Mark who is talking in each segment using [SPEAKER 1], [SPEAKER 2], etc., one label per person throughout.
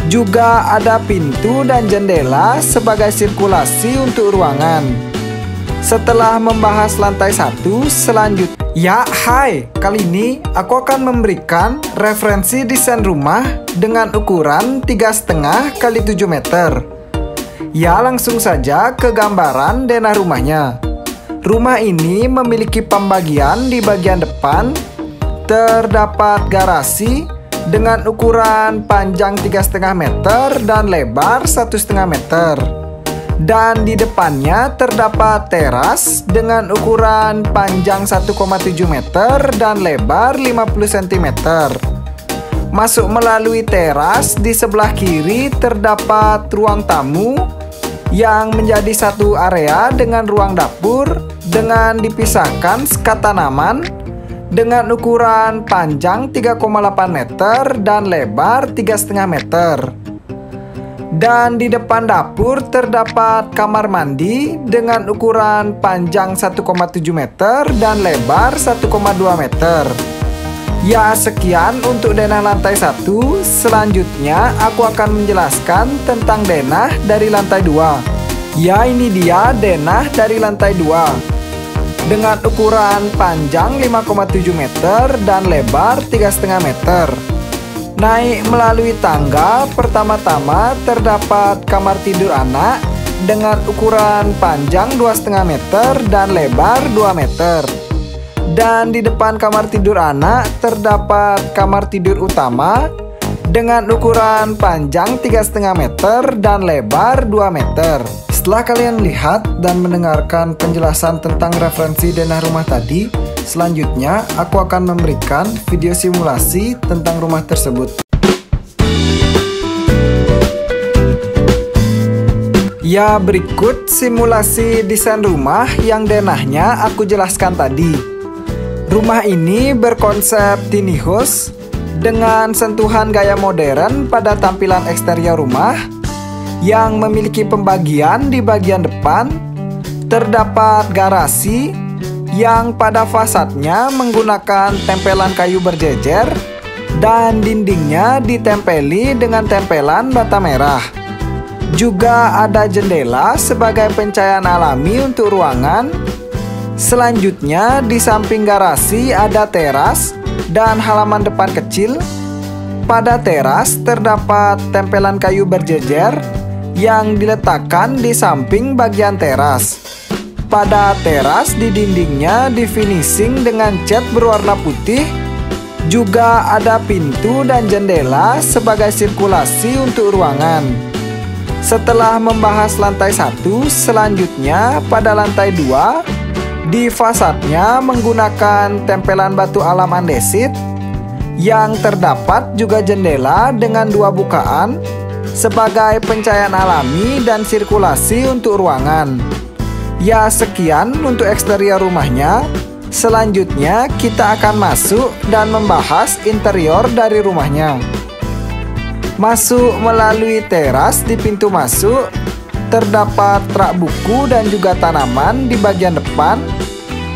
[SPEAKER 1] Juga ada pintu dan jendela sebagai sirkulasi untuk ruangan. Setelah membahas lantai 1, selanjutnya kali ini aku akan memberikan referensi desain rumah dengan ukuran 3,5 x 7 meter. Ya, langsung saja ke gambaran denah rumahnya. Rumah ini memiliki pembagian di bagian depan. Terdapat garasi dengan ukuran panjang 3,5 meter dan lebar 1,5 meter. Dan di depannya terdapat teras dengan ukuran panjang 1,7 meter dan lebar 50 cm. Masuk melalui teras, di sebelah kiri terdapat ruang tamu yang menjadi satu area dengan ruang dapur dengan dipisahkan sekat tanaman dengan ukuran panjang 3,8 meter dan lebar 3,5 meter. Dan di depan dapur terdapat kamar mandi dengan ukuran panjang 1,7 meter dan lebar 1,2 meter. Ya, sekian untuk denah lantai 1. Selanjutnya aku akan menjelaskan tentang denah dari lantai 2. Ya, ini dia denah dari lantai 2. Dengan ukuran panjang 5,7 meter dan lebar 3,5 meter. Naik melalui tangga, pertama-tama terdapat kamar tidur anak dengan ukuran panjang 2,5 meter dan lebar 2 meter. Dan di depan kamar tidur anak terdapat kamar tidur utama dengan ukuran panjang 3,5 meter dan lebar 2 meter. Setelah kalian lihat dan mendengarkan penjelasan tentang referensi denah rumah tadi, selanjutnya aku akan memberikan video simulasi tentang rumah tersebut. Ya, berikut simulasi desain rumah yang denahnya aku jelaskan tadi. Rumah ini berkonsep tiny house dengan sentuhan gaya modern pada tampilan eksterior rumah yang memiliki pembagian di bagian depan. Terdapat garasi yang pada fasadnya menggunakan tempelan kayu berjejer dan dindingnya ditempeli dengan tempelan bata merah. Juga ada jendela sebagai pencahayaan alami untuk ruangan. Selanjutnya di samping garasi ada teras dan halaman depan kecil. Pada teras terdapat tempelan kayu berjejer yang diletakkan di samping bagian teras. Pada teras di dindingnya difinishing dengan cat berwarna putih. Juga ada pintu dan jendela sebagai sirkulasi untuk ruangan. Setelah membahas lantai 1, selanjutnya pada lantai 2, di fasadnya menggunakan tempelan batu alam andesit yang terdapat juga jendela dengan 2 bukaan sebagai pencahayaan alami dan sirkulasi untuk ruangan. Ya, sekian untuk eksterior rumahnya. Selanjutnya kita akan masuk dan membahas interior dari rumahnya. Masuk melalui teras, di pintu masuk terdapat rak buku dan juga tanaman di bagian depan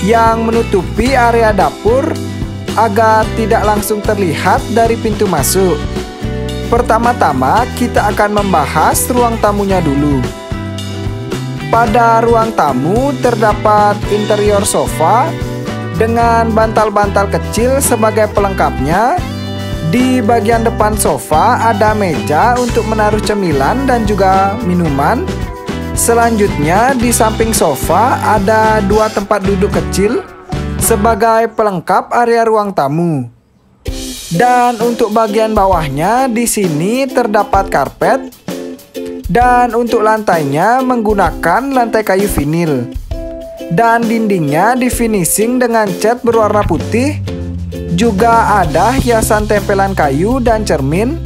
[SPEAKER 1] yang menutupi area dapur agar tidak langsung terlihat dari pintu masuk. Pertama-tama kita akan membahas ruang tamunya dulu. Pada ruang tamu terdapat interior sofa dengan bantal-bantal kecil sebagai pelengkapnya. Di bagian depan sofa ada meja untuk menaruh cemilan dan juga minuman. Selanjutnya di samping sofa ada 2 tempat duduk kecil sebagai pelengkap area ruang tamu. Dan untuk bagian bawahnya di sini terdapat karpet. Dan untuk lantainya menggunakan lantai kayu vinil. Dan dindingnya difinishing dengan cat berwarna putih. Juga ada hiasan tempelan kayu dan cermin.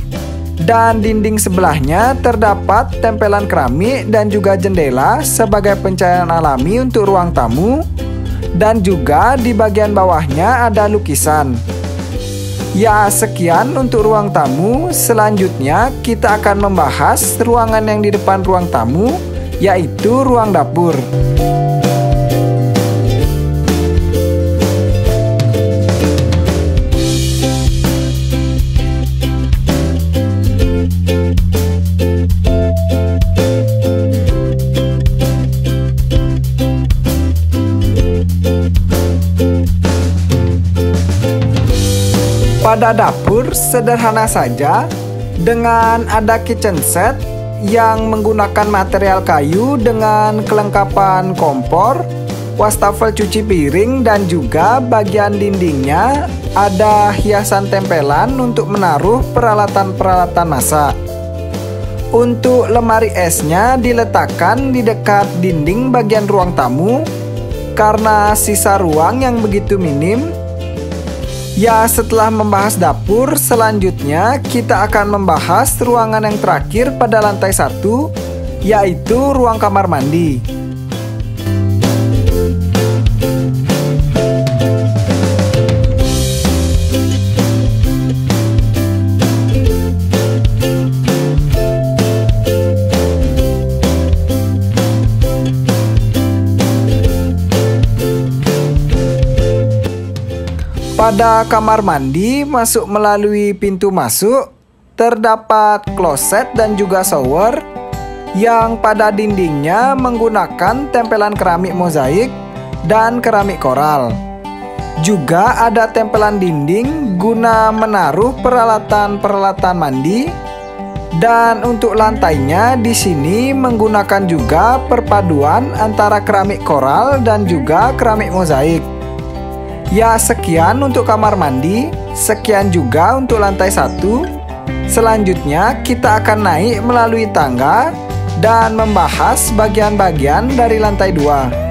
[SPEAKER 1] Dan dinding sebelahnya terdapat tempelan keramik dan juga jendela sebagai pencahayaan alami untuk ruang tamu. Dan juga di bagian bawahnya ada lukisan. Ya, sekian untuk ruang tamu. Selanjutnya kita akan membahas ruangan yang di depan ruang tamu, yaitu ruang dapur. Pada dapur sederhana saja dengan ada kitchen set yang menggunakan material kayu dengan kelengkapan kompor, wastafel cuci piring, dan juga bagian dindingnya ada hiasan tempelan untuk menaruh peralatan-peralatan masak. Untuk lemari esnya diletakkan di dekat dinding bagian ruang tamu karena sisa ruang yang begitu minim. Ya, setelah membahas dapur, selanjutnya kita akan membahas ruangan yang terakhir pada lantai 1, yaitu ruang kamar mandi. Pada kamar mandi, masuk melalui pintu masuk, terdapat kloset dan juga shower yang pada dindingnya menggunakan tempelan keramik mozaik dan keramik koral. Juga ada tempelan dinding guna menaruh peralatan-peralatan mandi, dan untuk lantainya di sini menggunakan juga perpaduan antara keramik koral dan juga keramik mozaik. Ya, sekian untuk kamar mandi, sekian juga untuk lantai 1. Selanjutnya kita akan naik melalui tangga dan membahas bagian-bagian dari lantai 2.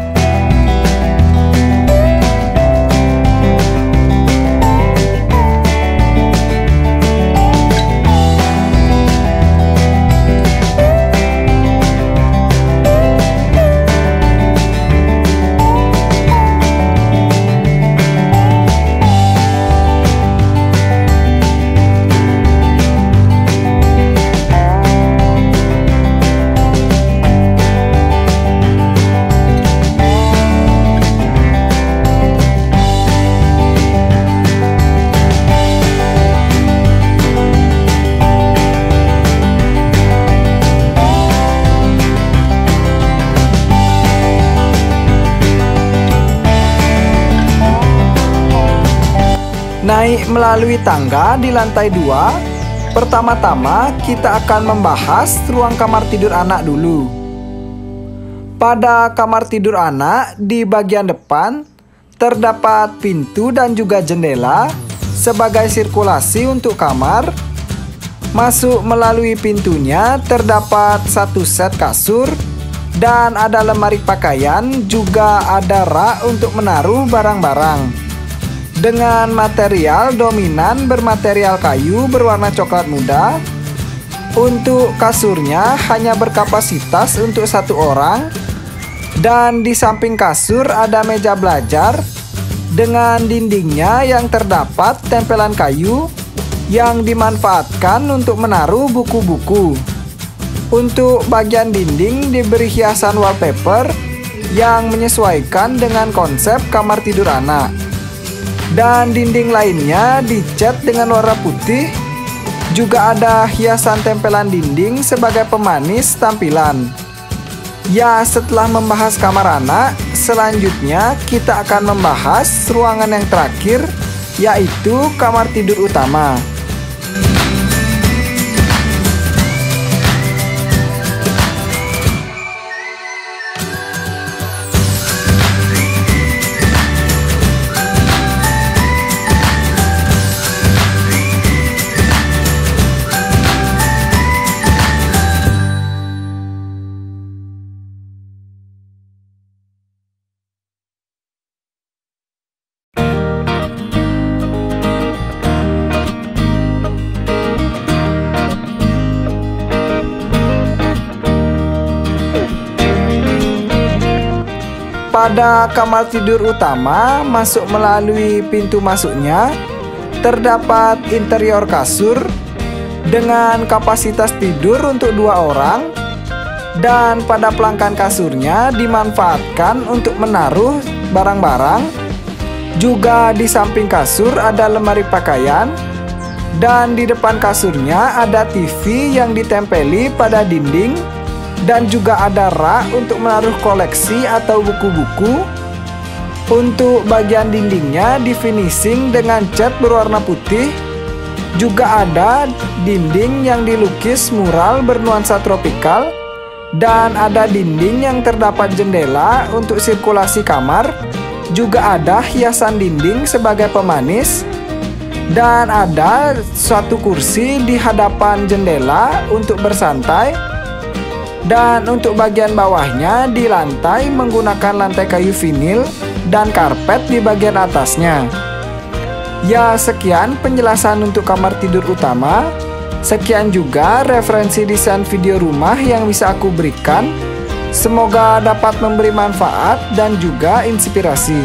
[SPEAKER 1] Naik melalui tangga di lantai 2, pertama-tama kita akan membahas ruang kamar tidur anak dulu. Pada kamar tidur anak, di bagian depan terdapat pintu dan juga jendela sebagai sirkulasi untuk kamar. Masuk melalui pintunya terdapat satu set kasur dan ada lemari pakaian, juga ada rak untuk menaruh barang-barang. Dengan material dominan bermaterial kayu berwarna coklat muda. Untuk kasurnya hanya berkapasitas untuk 1 orang. Dan di samping kasur ada meja belajar dengan dindingnya yang terdapat tempelan kayu yang dimanfaatkan untuk menaruh buku-buku. Untuk bagian dinding diberi hiasan wallpaper yang menyesuaikan dengan konsep kamar tidur anak. Dan dinding lainnya dicat dengan warna putih. Juga ada hiasan tempelan dinding sebagai pemanis tampilan. Ya, setelah membahas kamar anak, selanjutnya kita akan membahas ruangan yang terakhir, yaitu kamar tidur utama. Pada kamar tidur utama, masuk melalui pintu masuknya, terdapat interior kasur dengan kapasitas tidur untuk 2 orang. Dan pada pelangkan kasurnya dimanfaatkan untuk menaruh barang-barang. Juga di samping kasur ada lemari pakaian. Dan di depan kasurnya ada TV yang ditempeli pada dinding. Dan juga ada rak untuk menaruh koleksi atau buku-buku. Untuk bagian dindingnya di finishing dengan cat berwarna putih Juga ada dinding yang dilukis mural bernuansa tropikal, dan ada dinding yang terdapat jendela untuk sirkulasi kamar. Juga ada hiasan dinding sebagai pemanis, dan ada suatu kursi di hadapan jendela untuk bersantai. Dan untuk bagian bawahnya di lantai menggunakan lantai kayu vinil dan karpet di bagian atasnya. Ya, sekian penjelasan untuk kamar tidur utama. Sekian juga referensi desain video rumah yang bisa aku berikan. Semoga dapat memberi manfaat dan juga inspirasi.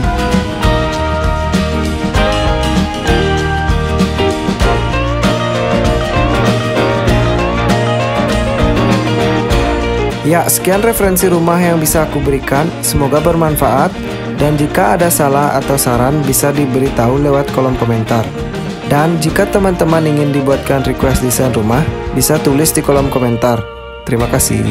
[SPEAKER 1] Ya, sekian referensi rumah yang bisa aku berikan. Semoga bermanfaat. Dan jika ada salah atau saran bisa diberitahu lewat kolom komentar. Dan jika teman-teman ingin dibuatkan request desain rumah, bisa tulis di kolom komentar. Terima kasih.